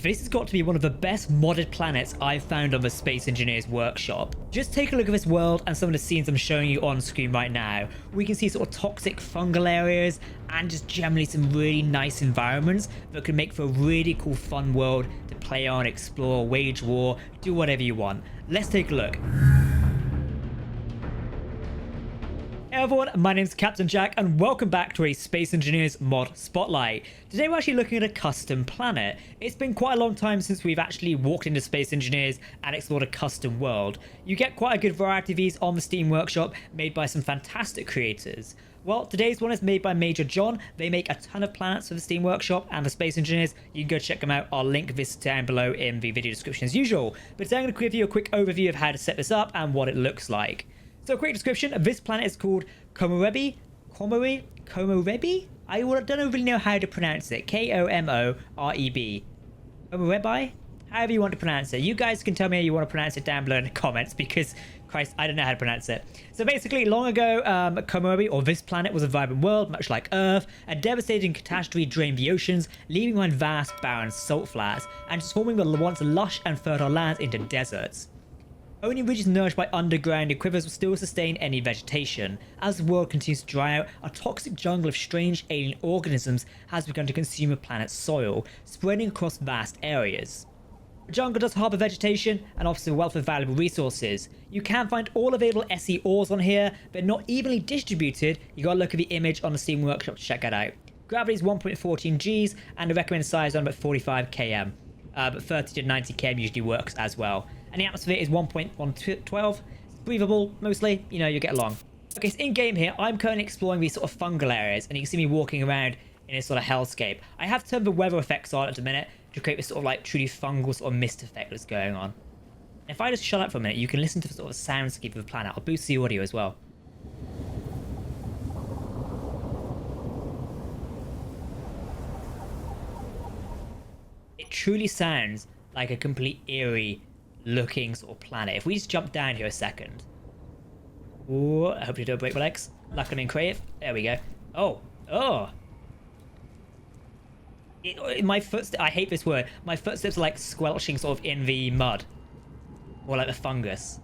this has got to be one of the best modded planets I've found on the Space Engineers Workshop. Just take a look at this world and some of the scenes I'm showing you on screen right now. We can see sort of toxic fungal areas and just generally some really nice environments that can make for a really cool fun world to play on, explore, wage war, do whatever you want. Let's take a look. Hey everyone, my name's Captain Jack and welcome back to a Space Engineers mod spotlight. Today we're actually looking at a custom planet. It's been quite a long time since we've actually walked into Space Engineers and explored a custom world. You get quite a good variety of these on the Steam Workshop, made by some fantastic creators. Well, today's one is made by Major John. They make a ton of planets for the Steam Workshop and the Space Engineers. You can go check them out. I'll link this down below in the video description as usual. But today I'm going to give you a quick overview of how to set this up and what it looks like. So, quick description, this planet is called Komorebi? I don't really know how to pronounce it. K-O-M-O-R-E-B. Komorebi? However you want to pronounce it. You guys can tell me how you want to pronounce it down below in the comments because, Christ, I don't know how to pronounce it. So basically, long ago, Komorebi, or this planet, was a vibrant world, much like Earth. A devastating catastrophe drained the oceans, leaving behind vast, barren salt flats, and transforming the once lush and fertile lands into deserts. Only regions nourished by underground aquifers will still sustain any vegetation. As the world continues to dry out, a toxic jungle of strange alien organisms has begun to consume the planet's soil, spreading across vast areas. The jungle does harbour vegetation and offers a wealth of valuable resources. You can find all available SE ores on here, but not evenly distributed. You gotta look at the image on the Steam Workshop to check that out. Gravity is 1.14 Gs and the recommended size is on about 45 km. But 30 to 90 km usually works as well. And the atmosphere is 1.112. It's breathable, mostly. You know, you get along. Okay, so in game here, I'm currently exploring these sort of fungal areas, and you can see me walking around in a sort of hellscape. I have turned the weather effects on at the minute to create this sort of like truly fungal sort of mist effect that's going on. If I just shut up for a minute, you can listen to the sort of soundscape of the planet. I'll boost the audio as well. It truly sounds like a complete eerie looking sort of planet. If we just jump down here a second. Ooh, I hope you don't break my legs. Luck I'm in creative. There we go. Oh. My footsteps, I hate this word. My footsteps are like squelching sort of in the mud. Or like the fungus.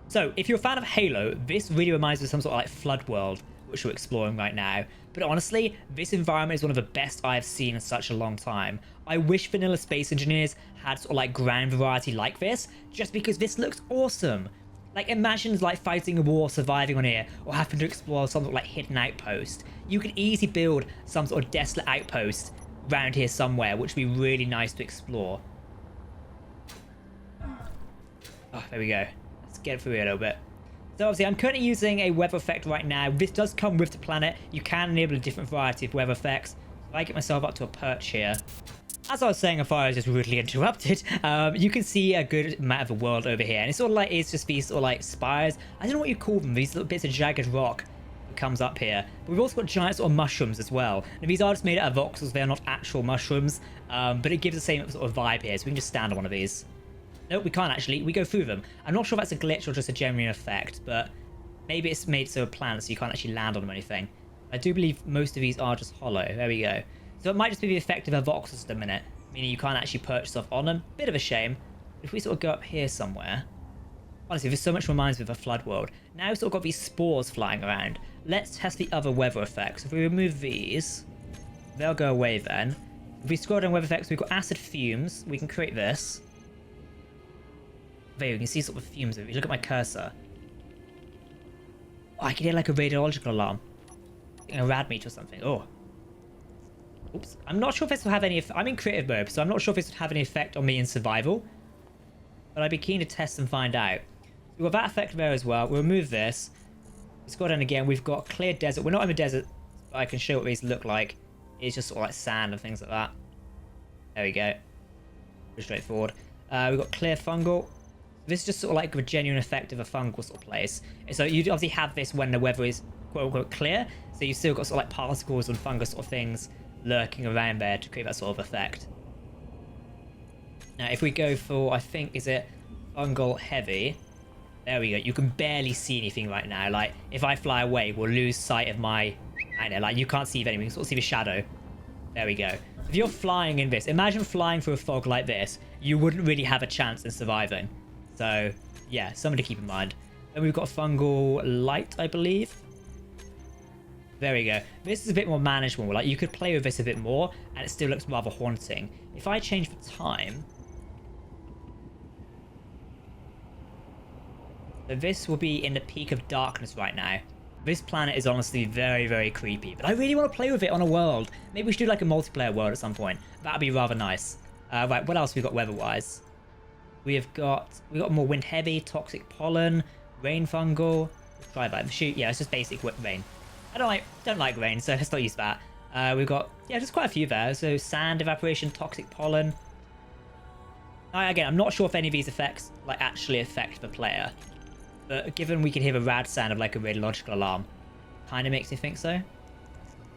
So, if you're a fan of Halo, this really reminds me of some sort of like flood world, which we're exploring right now. But honestly, this environment is one of the best I've seen in such a long time. I wish vanilla Space Engineers had sort of like ground variety like this, just because this looks awesome. Like, imagine like fighting a war, surviving on here, or having to explore some sort of like hidden outpost. You could easily build some sort of desolate outpost around here somewhere, which would be really nice to explore. Oh, there we go. Let's get through it a little bit. So obviously I'm currently using a weather effect right now. This does come with the planet. You can enable a different variety of weather effects. If I get myself up to a perch here. As I was saying, if I was just rudely interrupted, you can see a good amount of the world over here. And it's sort of like, it's just these sort of like spires. I don't know what you call them. These little bits of jagged rock that comes up here. But we've also got giant sort of mushrooms as well. Now these are just made out of voxels. They're not actual mushrooms. But it gives the same sort of vibe here. So we can just stand on one of these. Nope, we can't actually. We go through them. I'm not sure if that's a glitch or just a genuine effect, but maybe it's made so planned so you can't actually land on them or anything. I do believe most of these are just hollow. There we go. So it might just be the effect of a voxels at the minute, meaning you can't actually perch stuff on them. Bit of a shame. If we sort of go up here somewhere, honestly, this so much reminds me of a flood world. Now we've sort of got these spores flying around. Let's test the other weather effects. If we remove these, they'll go away then. If we scroll down weather effects, we've got acid fumes. We can create this. There you can see sort of fumes. If you look at my cursor, oh, I can hear like a radiological alarm, a rad meter or something. Oh, oops. I'm not sure if this will have any. I'm in creative mode, so I'm not sure if this would have any effect on me in survival. But I'd be keen to test and find out. We've got that effect there as well. We'll remove this. Let's go down again. We've got clear desert. We're not in the desert, but I can show what these look like. It's just sort of like sand and things like that. There we go. Pretty straightforward. We've got clear fungal. This is just sort of like a genuine effect of a fungal sort of place. So you obviously have this when the weather is quote unquote clear. So you've still got sort of like particles and fungus sort of things lurking around there to create that sort of effect. Now if we go for, I think, is it fungal heavy? There we go. You can barely see anything right now. Like if I fly away, we'll lose sight of my, I know, like you can't see anything. You can sort of see the shadow. There we go. If If you're flying in this, imagine flying through a fog like this. You wouldn't really have a chance in surviving. So, yeah, something to keep in mind. Then we've got Fungal Light, I believe. There we go. This is a bit more manageable. Like, you could play with this a bit more, and it still looks rather haunting. If I change the time... So this will be in the peak of darkness right now. This planet is honestly very, very creepy. But I really want to play with it on a world. Maybe we should do like a multiplayer world at some point. That'd be rather nice. Right, what else have we got weather-wise? We've got more wind heavy, toxic pollen, rain fungal. Let's try that. Shoot, yeah, it's just basic rain. I don't like rain, so let's not use that. We've got, yeah, just quite a few there. So sand evaporation, toxic pollen. Again, I'm not sure if any of these effects like actually affect the player. But given we can hear the rad sound of like a radiological alarm, kind of makes me think so.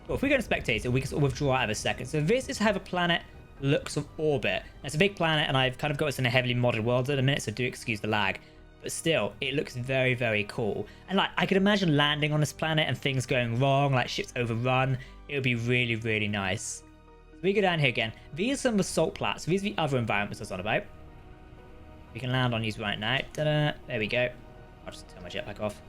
Well, if we go to spectator, we can sort of withdraw out of a second. So this is how the planet looks on orbit. It's a big planet, and I've kind of got us in a heavily modded world at the minute, so do excuse the lag. But still, it looks very, very cool. And like, I could imagine landing on this planet and things going wrong, like ships overrun. It would be really, really nice. So we go down here again. These are some of the salt plats. So these are the other environments I was on about. We can land on these right now. Ta-da! There we go. I'll just turn my jetpack off.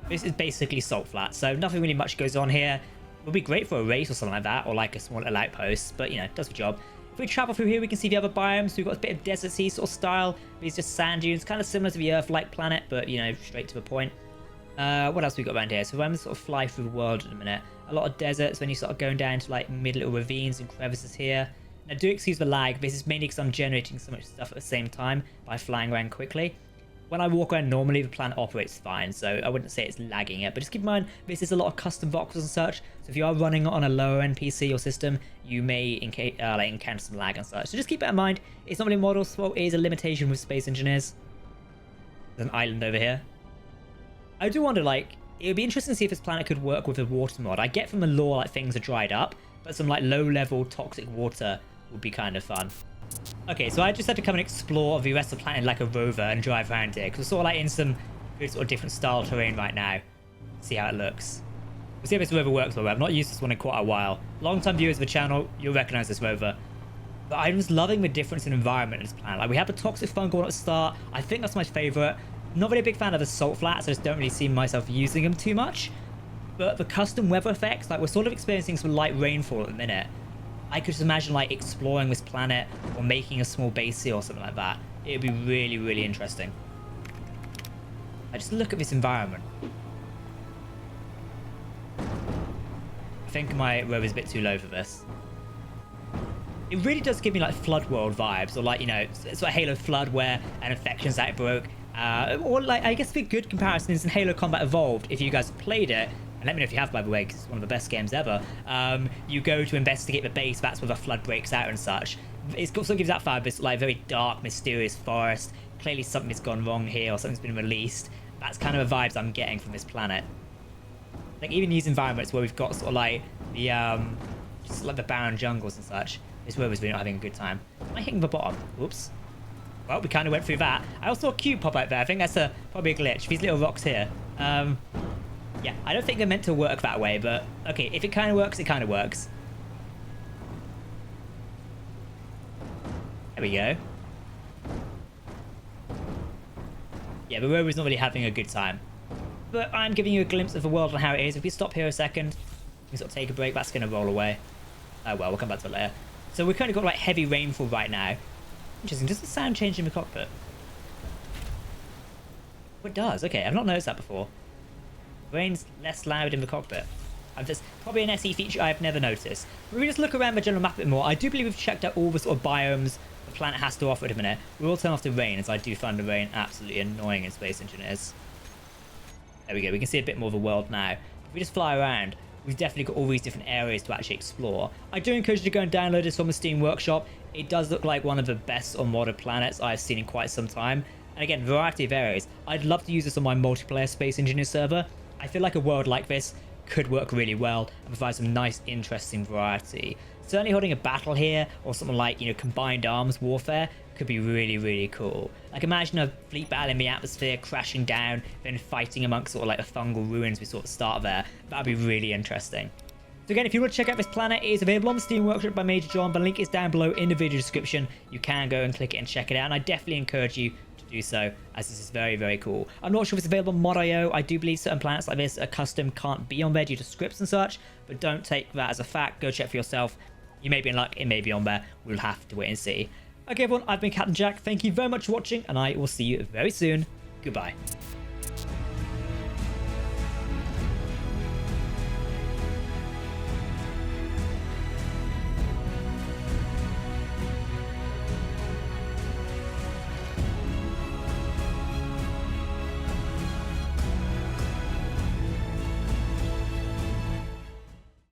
This is basically salt flat, so nothing really much goes on here. Would be great for a race or something like that, or like a small little outpost, but you know, it does the job. If we travel through here, we can see the other biomes. So we've got a bit of desert-y sort of style. These just sand dunes, kind of similar to the Earth-like planet, but you know, straight to the point. What else we got around here? So when we sort of fly through the world in a minute, a lot of deserts when you sort of going down to like mid little ravines and crevices here. Now do excuse the lag. This is mainly because I'm generating so much stuff at the same time by flying around quickly. When I walk around normally, the planet operates fine, so I wouldn't say it's lagging it. But just keep in mind, this is a lot of custom voxels and such. So if you are running on a lower-end PC or system, you may encounter some lag and such. So just keep that in mind. It's not really model's fault. It is a limitation with space engineers. There's an island over here. I do wonder, like, it would be interesting to see if this planet could work with the water mod. I get from the lore, like, things are dried up, but some, like, low-level toxic water would be kind of fun. Okay, so I just had to come and explore the rest of the planet like a rover and drive around here, because we're sort of like in some good sort of different style terrain right now. See how it looks. We'll see if this rover works well. I've not used this one in quite a while. Long-time viewers of the channel, you'll recognize this rover. But I'm just loving the difference in environment in this planet. Like, we have the toxic fungal one at the start. I think that's my favorite. Not really a big fan of the salt flats. I just don't really see myself using them too much. But the custom weather effects, like, we're sort of experiencing some light rainfall at the minute. I could just imagine like exploring this planet or making a small base here or something like that. It would be really, really interesting. I just look at this environment. I think my rover's a bit too low for this. It really does give me like Flood World vibes, or like, you know, it's like Halo Flood where an infection's outbroke. Or like, I guess the good comparison is in Halo Combat Evolved, if you guys have played it. And let me know if you have, by the way, because it's one of the best games ever. You go to investigate the base, that's where the flood breaks out and such. It also gives that vibe, this like very dark, mysterious forest. Clearly something's gone wrong here, or something's been released. That's kind of the vibes I'm getting from this planet. Like, even these environments where we've got sort of like the, just like the barren jungles and such. This rover's really not having a good time. Am I hitting the bottom? Whoops. Well, we kind of went through that. I also saw a cube pop out there. I think that's probably a glitch. These little rocks here. Yeah, I don't think they're meant to work that way, but okay, if it kind of works, it kind of works. There we go. Yeah, the rover's not really having a good time. But I'm giving you a glimpse of the world and how it is. If we stop here a second, we can sort of take a break. That's going to roll away. Oh well, we'll come back to it later. So we've kind of got like heavy rainfall right now. Interesting, does the sound change in the cockpit? Oh, it does, okay, I've not noticed that before. Rain's less loud in the cockpit. That's probably an SE feature I've never noticed. If we just look around the general map a bit more, I do believe we've checked out all the sort of biomes the planet has to offer at a minute. We will turn off the rain, as I do find the rain absolutely annoying in Space Engineers. There we go, we can see a bit more of the world now. If we just fly around, we've definitely got all these different areas to actually explore. I do encourage you to go and download this from the Steam Workshop. It does look like one of the best or modded planets I've seen in quite some time. And again, variety of areas. I'd love to use this on my multiplayer Space Engineer server. I feel like a world like this could work really well and provide some nice, interesting variety. Certainly holding a battle here, or something like, you know, combined arms warfare, could be really, really cool. Like, imagine a fleet battle in the atmosphere crashing down, then fighting amongst sort of like the fungal ruins we sort of start there. That'd be really interesting. So again, if you want to check out this planet, it is available on the Steam Workshop by Major John. The link is down below in the video description. You can go and click it and check it out. And I definitely encourage you to do so, as this is very, very cool. I'm not sure if it's available on Mod.io. I do believe certain planets like this are custom, can't be on there due to scripts and such. But don't take that as a fact. Go check for yourself. You may be in luck. It may be on there. We'll have to wait and see. Okay, everyone. I've been Captain Jack. Thank you very much for watching. And I will see you very soon. Goodbye.